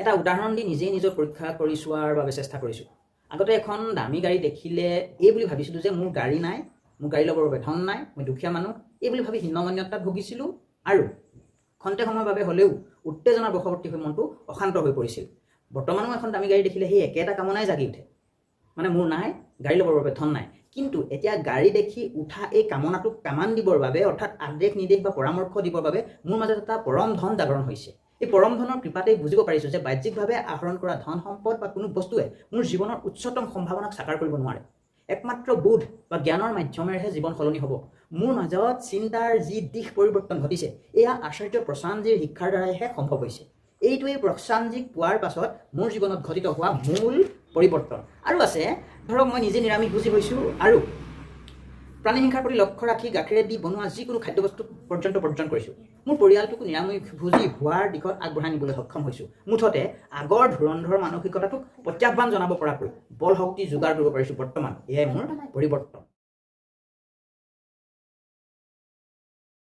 এটা উদাহৰণ দি নিজেই নিজৰ পৰীক্ষা কৰি চোৱাৰ বাবে চেষ্টা কৰিছোঁ। আগতে এখন দামী গাড়ী দেখিলে এই বুলি ভাবিছিলোঁ যে মোৰ গাড়ী নাই, মোৰ গাড়ী ল'বৰ বাবে ধন নাই, মই দুখীয়া মানুহ, এই বুলি ভাবি হীনমন্যতাত ভুগিছিলোঁ আৰু খন্তেক সময়ৰ বাবে হ'লেও উত্তেজনাৰ বশৱৰ্তী হৈ মনটো অশান্ত হৈ পৰিছিল। বৰ্তমানো এখন দামী গাড়ী দেখিলে সেই একেটা কামনাই জাগি উঠে, মানে মোৰ নাই, গাড়ী ল'বৰ বাবে ধন নাই। কিন্তু এতিয়া গাড়ী দেখি উঠা এই কামনাটোক কামান দিবৰ বাবে অৰ্থাৎ আদেশ নিৰ্দেশ বা পৰামৰ্শ দিবৰ বাবে মোৰ মাজত এটা পৰম ধন জাগৰণ হৈছে। এই পৰম ধনৰ কৃপাতেই বুজিব পাৰিছোঁ যে বাহ্যিকভাৱে আহৰণ কৰা ধন সম্পদ বা কোনো বস্তুৱে মোৰ জীৱনৰ উচ্চতম সম্ভাৱনাক সাকাৰ কৰিব নোৱাৰে। একমাত্ৰ বোধ বা জ্ঞানৰ মাধ্যমেৰেহে জীৱন সলনি হ'ব। মোৰ মাজত চিন্তাৰ যি দিশ পৰিৱৰ্তন ঘটিছে এয়া আচাৰ্য প্ৰশান্তজীৰ শিক্ষাৰ দ্বাৰাইহে সম্ভৱ হৈছে। এইটোৱেই প্ৰশান্তজীক পোৱাৰ পাছত মোৰ জীৱনত ঘটিত হোৱা মূল পৰিৱৰ্তন। আৰু আছে ধৰক মই নিজে নিৰামিষভোজী হৈছোঁ আৰু প্ৰাণীহিংসাৰ প্ৰতি লক্ষ্য ৰাখি গাখীৰেদি বনোৱা যিকোনো খাদ্যবস্তু পৰ্যন্ত বৰ্জন কৰিছোঁ। মোৰ পৰিয়ালটোকো নিৰামিষভোজী হোৱাৰ দিশত আগবঢ়াই নিবলৈ সক্ষম হৈছোঁ। মুঠতে আগৰ ধুৰন্ধৰ মানসিকতাটোক প্ৰত্যাহ্বান জনাব পৰাকৈ বল শক্তি যোগাৰ কৰিব পাৰিছোঁ বৰ্তমান। এয়াই মোৰ পৰিৱৰ্তন।